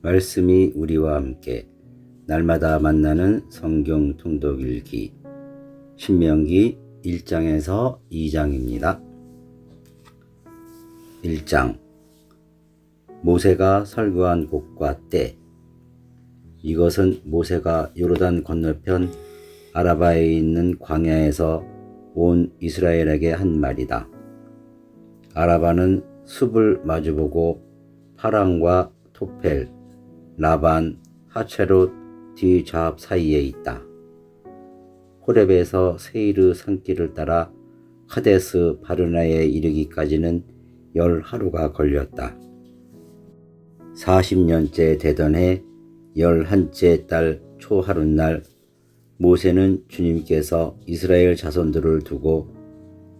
말씀이 우리와 함께 날마다 만나는 성경 통독 읽기 신명기 1장에서 2장입니다. 1장 모세가 설교한 곳과 때. 이것은 모세가 요르단 건너편 아라바에 있는 광야에서 온 이스라엘에게 한 말이다. 아라바는 숲을 마주보고 파랑과 토펠, 라반, 하체롯 뒤좌합 사이에 있다. 호렙에서 세이르 산길을 따라 카데스 바르나에 이르기까지는 10하루가 걸렸다. 40년째 되던 해 11째 달 초하룻날 모세는 주님께서 이스라엘 자손들을 두고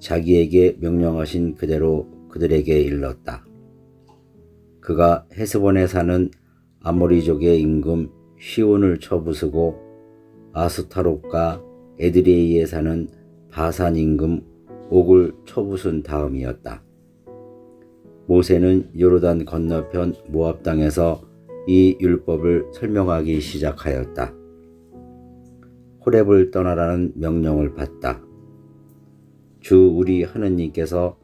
자기에게 명령하신 그대로 그들에게 일렀다. 그가 헤스본에 사는 아모리족의 임금 시온을 쳐부수고 아스타롯과 에드레이에 사는 바산 임금 옥을 쳐부순 다음이었다. 모세는 요르단 건너편 모압 땅에서 이 율법을 설명하기 시작하였다. 호렙을 떠나라는 명령을 받다. 주 우리 하느님께서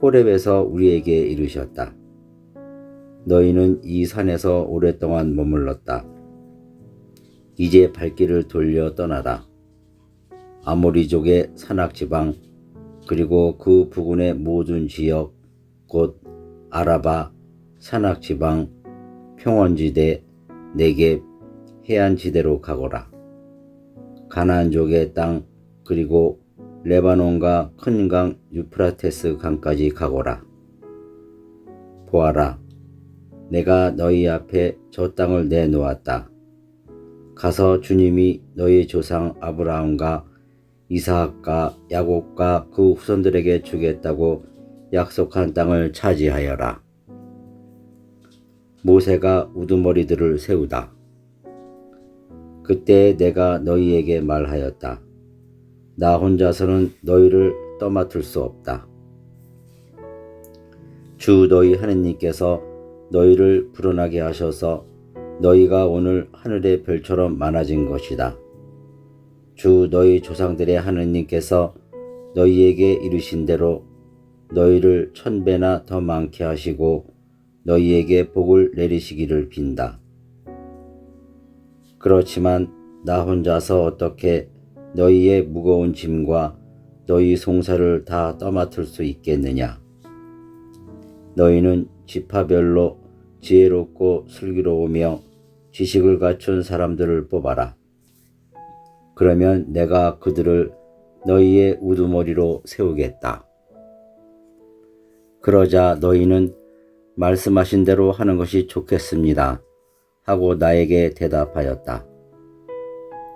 호렙에서 우리에게 이르셨다. 너희는 이 산에서 오랫동안 머물렀다. 이제 발길을 돌려 떠나라. 아모리족의 산악지방 그리고 그 부근의 모든 지역 곧 아라바, 산악지방, 평원지대, 네겝, 해안지대로 가거라. 가나안족의 땅 그리고 레바논과 큰 강 유프라테스 강까지 가거라. 보아라, 내가 너희 앞에 저 땅을 내놓았다. 가서 주님이 너희 조상 아브라함과 이삭과 야곱과 그 후손들에게 주겠다고 약속한 땅을 차지하여라. 모세가 우두머리들을 세우다. 그때 내가 너희에게 말하였다. 나 혼자서는 너희를 떠맡을 수 없다. 주 너희 하느님께서 너희를 불어나게 하셔서 너희가 오늘 하늘의 별처럼 많아진 것이다. 주 너희 조상들의 하느님께서 너희에게 이르신 대로 너희를 1000배나 더 많게 하시고 너희에게 복을 내리시기를 빈다. 그렇지만 나 혼자서 어떻게 너희의 무거운 짐과 너희 송사를 다 떠맡을 수 있겠느냐. 너희는 지파별로 지혜롭고 슬기로우며 지식을 갖춘 사람들을 뽑아라. 그러면 내가 그들을 너희의 우두머리로 세우겠다. 그러자 너희는 말씀하신 대로 하는 것이 좋겠습니다 하고 나에게 대답하였다.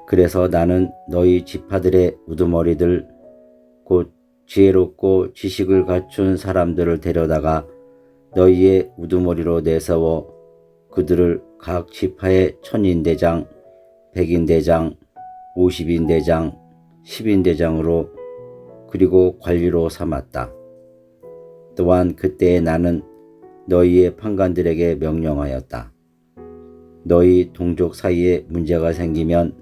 그래서 나는 너희 지파들의 우두머리들 곧 지혜롭고 지식을 갖춘 사람들을 데려다가 너희의 우두머리로 내세워 그들을 각 지파의 1000인대장, 100인대장, 50인대장, 10인대장으로 그리고 관리로 삼았다. 또한 그때에 나는 너희의 판관들에게 명령하였다. 너희 동족 사이에 문제가 생기면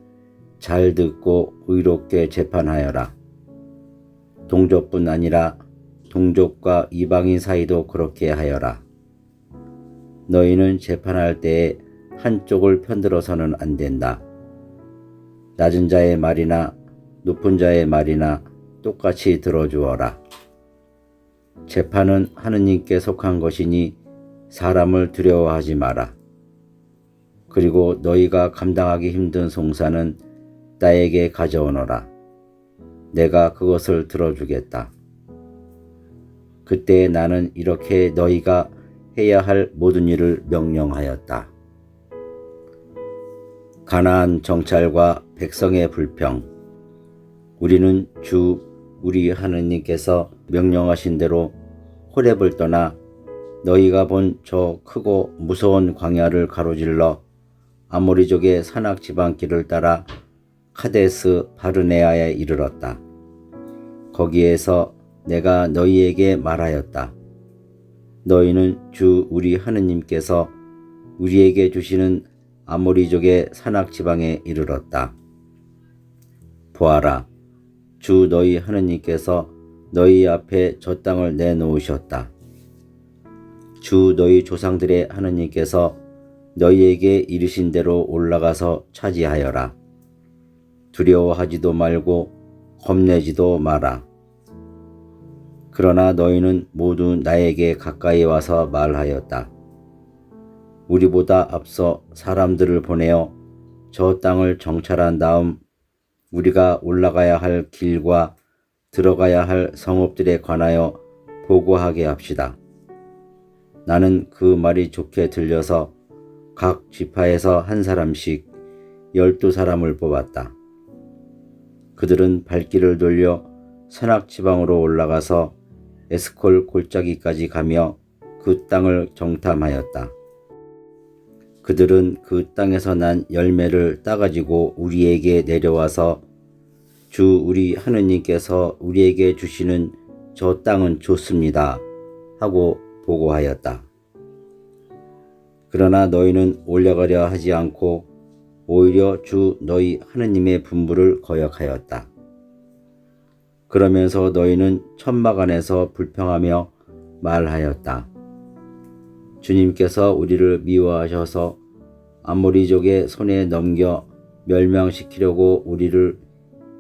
잘 듣고 의롭게 재판하여라. 동족뿐 아니라 동족과 이방인 사이도 그렇게 하여라. 너희는 재판할 때에 한쪽을 편들어서는 안 된다. 낮은 자의 말이나 높은 자의 말이나 똑같이 들어주어라. 재판은 하느님께 속한 것이니 사람을 두려워하지 마라. 그리고 너희가 감당하기 힘든 송사는 나에게 가져오너라. 내가 그것을 들어주겠다. 그때 나는 이렇게 너희가 해야 할 모든 일을 명령하였다. 가나안 정찰과 백성의 불평. 우리는 주 우리 하느님께서 명령하신 대로 호렙을 떠나 너희가 본 저 크고 무서운 광야를 가로질러 아모리족의 산악 지방길을 따라 카데스 바르네아에 이르렀다. 거기에서 내가 너희에게 말하였다. 너희는 주 우리 하느님께서 우리에게 주시는 아모리족의 산악 지방에 이르렀다. 보아라, 주 너희 하느님께서 너희 앞에 저 땅을 내놓으셨다. 주 너희 조상들의 하느님께서 너희에게 이르신 대로 올라가서 차지하여라. 두려워하지도 말고 겁내지도 마라. 그러나 너희는 모두 나에게 가까이 와서 말하였다. 우리보다 앞서 사람들을 보내어 저 땅을 정찰한 다음 우리가 올라가야 할 길과 들어가야 할 성읍들에 관하여 보고하게 합시다. 나는 그 말이 좋게 들려서 각 지파에서 한 사람씩 12사람을 뽑았다. 그들은 발길을 돌려 산악 지방으로 올라가서 에스콜 골짜기까지 가며 그 땅을 정탐하였다. 그들은 그 땅에서 난 열매를 따가지고 우리에게 내려와서 주 우리 하느님께서 우리에게 주시는 저 땅은 좋습니다 하고 보고하였다. 그러나 너희는 올라가려 하지 않고 오히려 주 너희 하느님의 분부를 거역하였다. 그러면서 너희는 천막 안에서 불평하며 말하였다. 주님께서 우리를 미워하셔서 아모리족의 손에 넘겨 멸망시키려고 우리를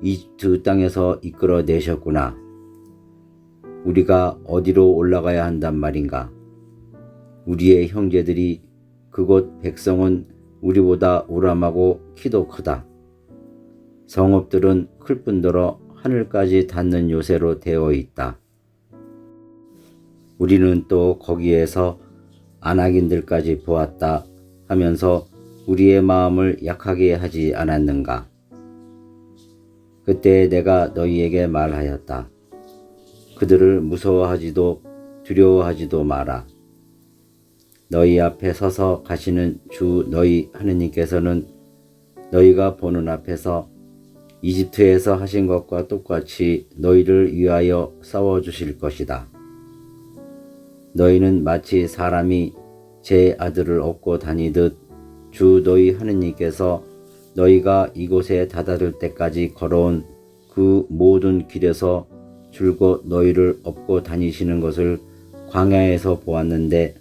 이집트 땅에서 이끌어내셨구나. 우리가 어디로 올라가야 한단 말인가? 우리의 형제들이 그곳 백성은 우리보다 우람하고 키도 크다. 성읍들은 클 뿐더러 하늘까지 닿는 요새로 되어 있다. 우리는 또 거기에서 아낙인들까지 보았다 하면서 우리의 마음을 약하게 하지 않았는가? 그때 내가 너희에게 말하였다. 그들을 무서워하지도 두려워하지도 마라. 너희 앞에 서서 가시는 주 너희 하느님께서는 너희가 보는 앞에서 이집트에서 하신 것과 똑같이 너희를 위하여 싸워주실 것이다. 너희는 마치 사람이 제 아들을 업고 다니듯 주 너희 하느님께서 너희가 이곳에 다다를 때까지 걸어온 그 모든 길에서 줄곧 너희를 업고 다니시는 것을 광야에서 보았는데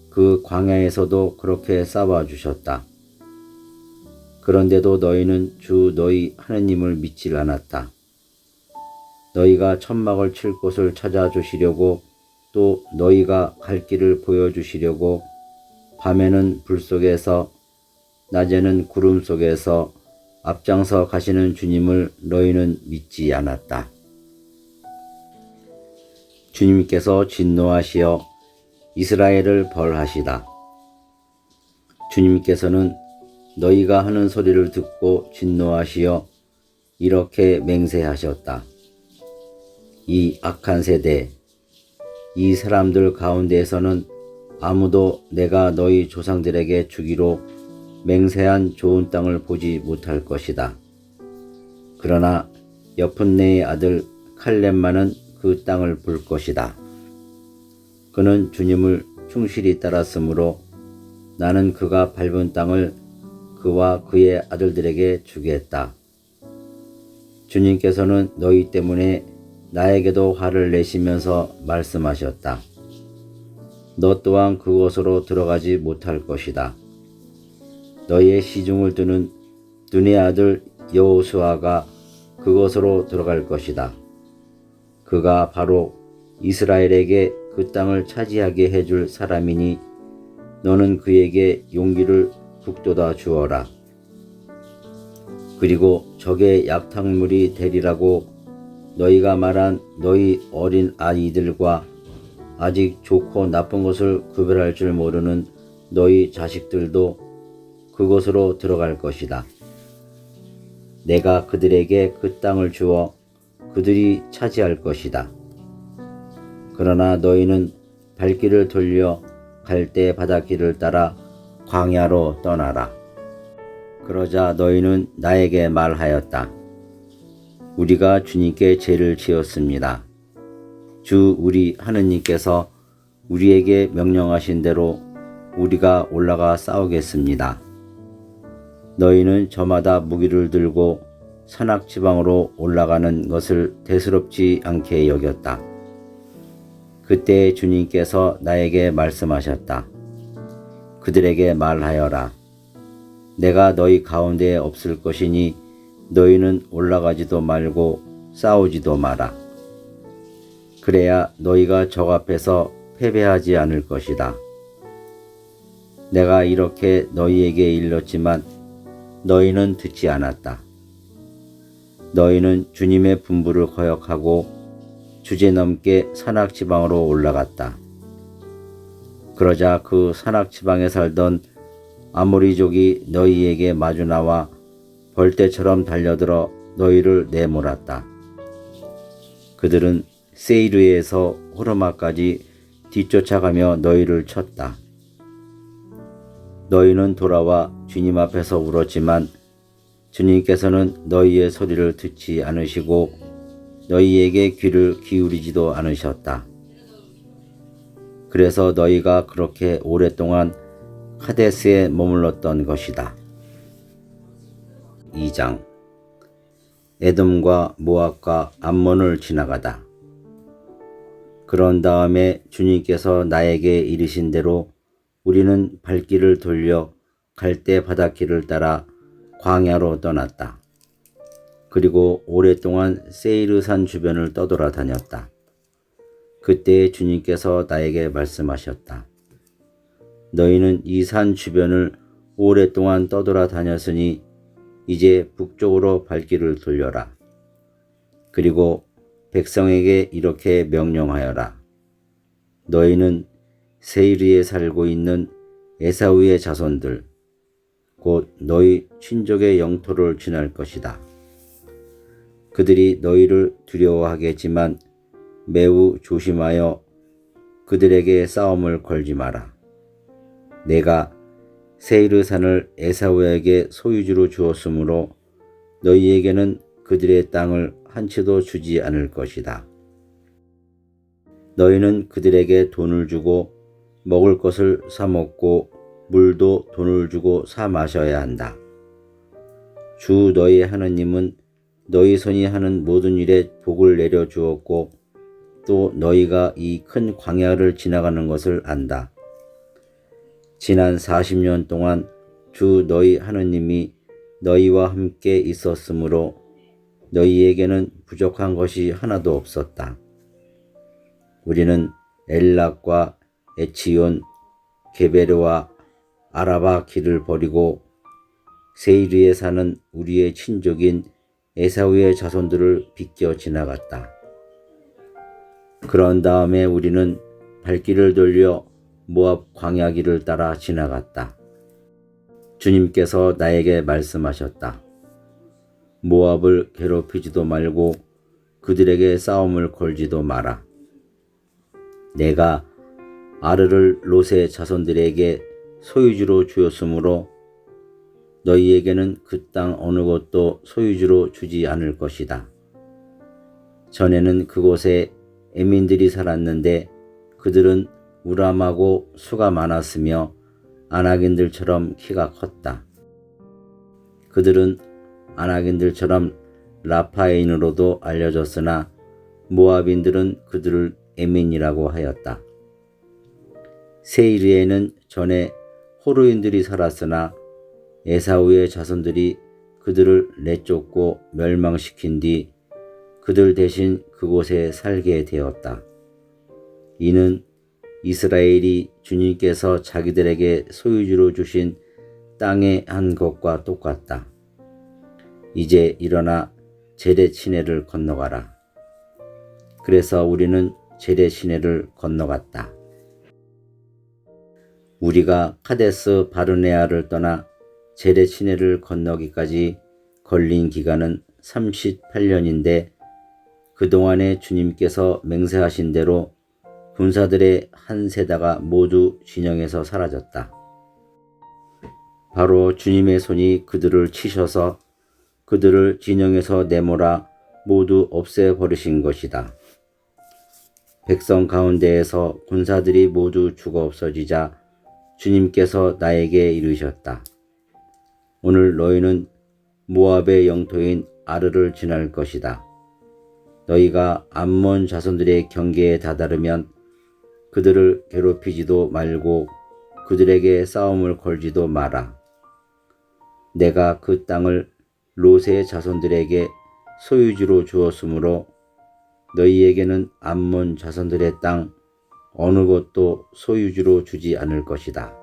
그 광야에서도 그렇게 싸워주셨다. 그런데도 너희는 주 너희 하느님을 믿질 않았다. 너희가 천막을 칠 곳을 찾아주시려고 또 너희가 갈 길을 보여주시려고 밤에는 불 속에서 낮에는 구름 속에서 앞장서 가시는 주님을 너희는 믿지 않았다. 주님께서 진노하시어 이스라엘을 벌하시다. 주님께서는 너희가 하는 소리를 듣고 진노하시어 이렇게 맹세하셨다. 이 악한 세대, 이 사람들 가운데에서는 아무도 내가 너희 조상들에게 주기로 맹세한 좋은 땅을 보지 못할 것이다. 그러나 여푼네의 아들 칼렙만은 그 땅을 볼 것이다. 그는 주님을 충실히 따랐으므로 나는 그가 밟은 땅을 그와 그의 아들들에게 주겠다. 주님께서는 너희 때문에 나에게도 화를 내시면서 말씀하셨다. 너 또한 그곳으로 들어가지 못할 것이다. 너희의 시중을 두는 눈의 아들 여호수아가 그곳으로 들어갈 것이다. 그가 바로 이스라엘에게 그 땅을 차지하게 해줄 사람이니 너는 그에게 용기를 북돋아 주어라. 그리고 적의 약탈물이 되리라고 너희가 말한 너희 어린 아이들과 아직 좋고 나쁜 것을 구별할 줄 모르는 너희 자식들도 그곳으로 들어갈 것이다. 내가 그들에게 그 땅을 주어 그들이 차지할 것이다. 그러나 너희는 발길을 돌려 갈대 바닷길을 따라 광야로 떠나라. 그러자 너희는 나에게 말하였다. 우리가 주님께 죄를 지었습니다. 주 우리 하느님께서 우리에게 명령하신 대로 우리가 올라가 싸우겠습니다. 너희는 저마다 무기를 들고 산악지방으로 올라가는 것을 대수롭지 않게 여겼다. 그때 주님께서 나에게 말씀하셨다. 그들에게 말하여라. 내가 너희 가운데에 없을 것이니 너희는 올라가지도 말고 싸우지도 마라. 그래야 너희가 적 앞에서 패배하지 않을 것이다. 내가 이렇게 너희에게 일렀지만 너희는 듣지 않았다. 너희는 주님의 분부를 거역하고 주제넘게 산악지방으로 올라갔다. 그러자 그 산악지방에 살던 아모리족이 너희에게 마주 나와 벌떼처럼 달려들어 너희를 내몰았다. 그들은 세이르에서 호르마까지 뒤쫓아가며 너희를 쳤다. 너희는 돌아와 주님 앞에서 울었지만 주님께서는 너희의 소리를 듣지 않으시고 너희에게 귀를 기울이지도 않으셨다. 그래서 너희가 그렇게 오랫동안 카데스에 머물렀던 것이다. 2장. 에돔과 모압과 암몬을 지나가다. 그런 다음에 주님께서 나에게 이르신 대로 우리는 발길을 돌려 갈대 바닷길을 따라 광야로 떠났다. 그리고 오랫동안 세이르산 주변을 떠돌아다녔다. 그때 주님께서 나에게 말씀하셨다. 너희는 이 산 주변을 오랫동안 떠돌아다녔으니 이제 북쪽으로 발길을 돌려라. 그리고 백성에게 이렇게 명령하여라. 너희는 세이르에 살고 있는 에사우의 자손들, 곧 너희 친족의 영토를 지날 것이다. 그들이 너희를 두려워하겠지만 매우 조심하여 그들에게 싸움을 걸지 마라. 내가 세이르산을 에사우에게 소유주로 주었으므로 너희에게는 그들의 땅을 한 채도 주지 않을 것이다. 너희는 그들에게 돈을 주고 먹을 것을 사 먹고 물도 돈을 주고 사 마셔야 한다. 주 너희 하느님은 너희 손이 하는 모든 일에 복을 내려 주었고 또 너희가 이 큰 광야를 지나가는 것을 안다. 지난 40년 동안 주 너희 하느님이 너희와 함께 있었으므로 너희에게는 부족한 것이 하나도 없었다. 우리는 엘락과 에치온, 게베르와 아라바 길을 버리고 세이르에 사는 우리의 친족인 에사우의 자손들을 비껴 지나갔다. 그런 다음에 우리는 발길을 돌려 모압 광야길을 따라 지나갔다. 주님께서 나에게 말씀하셨다. 모압을 괴롭히지도 말고 그들에게 싸움을 걸지도 마라. 내가 아르를 롯의 자손들에게 소유주로 주었으므로 너희에게는 그 땅 어느 곳도 소유주로 주지 않을 것이다. 전에는 그곳에 에민들이 살았는데 그들은 우람하고 수가 많았으며 아낙인들처럼 키가 컸다. 그들은 아낙인들처럼 라파인으로도 알려졌으나 모압인들은 그들을 에민이라고 하였다. 세이르에는 전에 호르인들이 살았으나 에사우의 자손들이 그들을 내쫓고 멸망시킨 뒤 그들 대신 그곳에 살게 되었다. 이는 이스라엘이 주님께서 자기들에게 소유주로 주신 땅의 한 곳과 똑같다. 이제 일어나 제레치네를 건너가라. 그래서 우리는 제레치네를 건너갔다. 우리가 카데스 바르네아를 떠나 제레치네를 건너기까지 걸린 기간은 38년인데 그동안에 주님께서 맹세하신 대로 군사들의 한 세다가 모두 진영에서 사라졌다. 바로 주님의 손이 그들을 치셔서 그들을 진영에서 내몰아 모두 없애버리신 것이다. 백성 가운데에서 군사들이 모두 죽어 없어지자 주님께서 나에게 이르셨다. 오늘 너희는 모압의 영토인 아르를 지날 것이다. 너희가 암몬 자손들의 경계에 다다르면 그들을 괴롭히지도 말고 그들에게 싸움을 걸지도 마라. 내가 그 땅을 롯의 자손들에게 소유지로 주었으므로 너희에게는 암몬 자손들의 땅 어느 곳도 소유지로 주지 않을 것이다.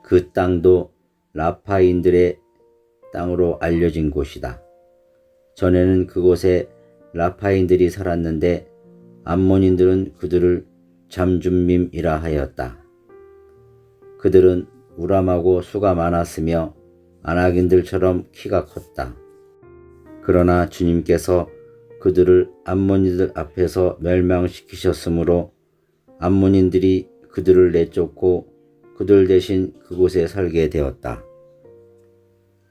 그 땅도 라파인들의 땅으로 알려진 곳이다. 전에는 그곳에 라파인들이 살았는데 암몬인들은 그들을 잠줌밈이라 하였다. 그들은 우람하고 수가 많았으며 아낙인들처럼 키가 컸다. 그러나 주님께서 그들을 암몬인들 앞에서 멸망시키셨으므로 암몬인들이 그들을 내쫓고 그들 대신 그곳에 살게 되었다.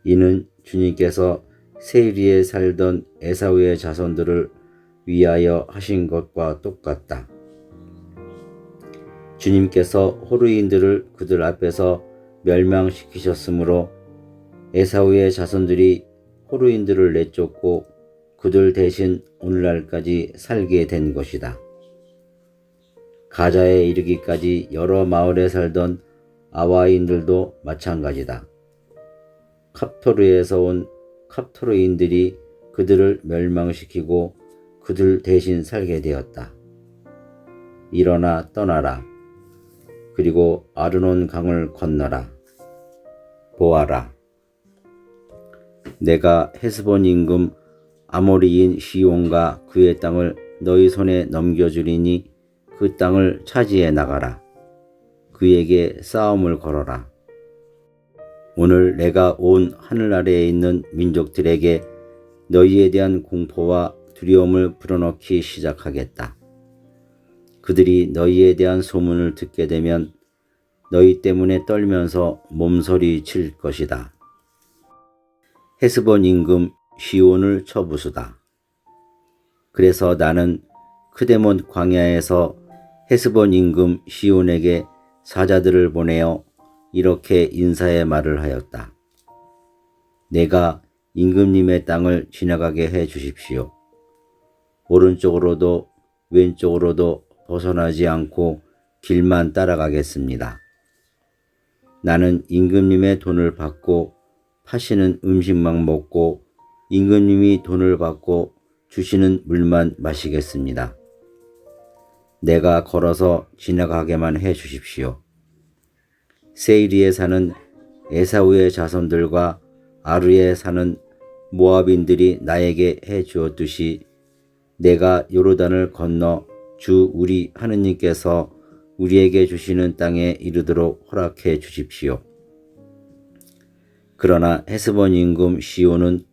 이는 주님께서 세일리에 살던 에사우의 자손들을 위하여 하신 것과 똑같다. 주님께서 호르인들을 그들 앞에서 멸망시키셨으므로 에사우의 자손들이 호르인들을 내쫓고 그들 대신 오늘날까지 살게 된 것이다. 가자에 이르기까지 여러 마을에 살던 아와인들도 마찬가지다. 캅토르에서 온 캅토르인들이 그들을 멸망시키고 그들 대신 살게 되었다. 일어나 떠나라. 그리고 아르논 강을 건너라. 보아라. 내가 헤스본 임금 아모리인 시온과 그의 땅을 너희 손에 넘겨주리니 그 땅을 차지해 나가라. 그에게 싸움을 걸어라. 오늘 내가 온 하늘 아래에 있는 민족들에게 너희에 대한 공포와 두려움을 불어넣기 시작하겠다. 그들이 너희에 대한 소문을 듣게 되면 너희 때문에 떨면서 몸서리 칠 것이다. 헤스본 임금 시온을 쳐부수다. 그래서 나는 크데몬 광야에서 헤스본 임금 시온에게 사자들을 보내어 이렇게 인사의 말을 하였다. 내가 임금님의 땅을 지나가게 해 주십시오. 오른쪽으로도 왼쪽으로도 벗어나지 않고 길만 따라가겠습니다. 나는 임금님의 돈을 받고 파시는 음식만 먹고 임금님이 돈을 받고 주시는 물만 마시겠습니다. 내가 걸어서 지나가게만 해 주십시오. 세일리에 사는 에사우의 자손들과 아르에 사는 모압인들이 나에게 해 주었듯이 내가 요르단을 건너 주 우리 하느님께서 우리에게 주시는 땅에 이르도록 허락해 주십시오. 그러나 헤스본 임금 시온은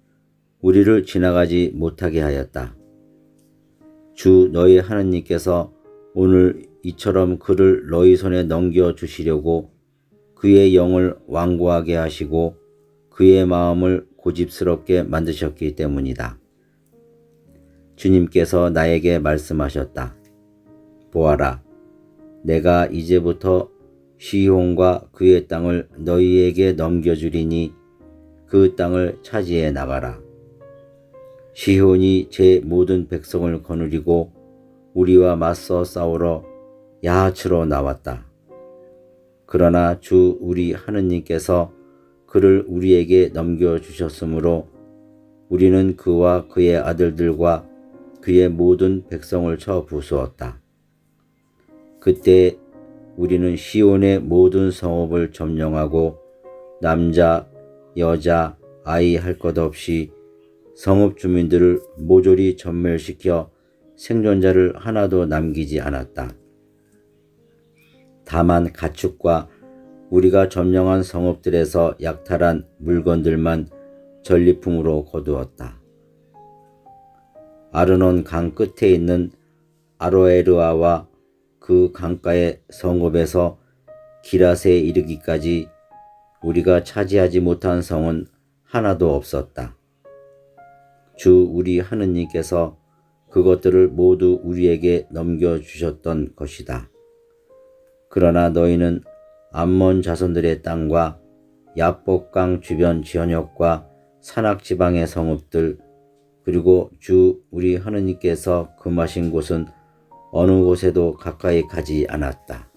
우리를 지나가지 못하게 하였다. 주 너희 하느님께서 오늘 이처럼 그를 너희 손에 넘겨주시려고 그의 영을 완고하게 하시고 그의 마음을 고집스럽게 만드셨기 때문이다. 주님께서 나에게 말씀하셨다. 보아라, 내가 이제부터 시온과 그의 땅을 너희에게 넘겨주리니 그 땅을 차지해 나가라. 시온이 제 모든 백성을 거느리고 우리와 맞서 싸우러 야하츠로 나왔다. 그러나 주 우리 하느님께서 그를 우리에게 넘겨주셨으므로 우리는 그와 그의 아들들과 그의 모든 백성을 쳐 부수었다. 그때 우리는 시온의 모든 성읍을 점령하고 남자, 여자, 아이 할 것 없이 성읍 주민들을 모조리 전멸시켜 생존자를 하나도 남기지 않았다. 다만 가축과 우리가 점령한 성읍들에서 약탈한 물건들만 전리품으로 거두었다. 아르논 강 끝에 있는 아로에르아와 그 강가의 성읍에서 기랏에 이르기까지 우리가 차지하지 못한 성은 하나도 없었다. 주 우리 하느님께서 그것들을 모두 우리에게 넘겨주셨던 것이다. 그러나 너희는 암몬 자손들의 땅과 야복강 주변 지연역과 산악지방의 성읍들 그리고 주 우리 하느님께서 금하신 곳은 어느 곳에도 가까이 가지 않았다.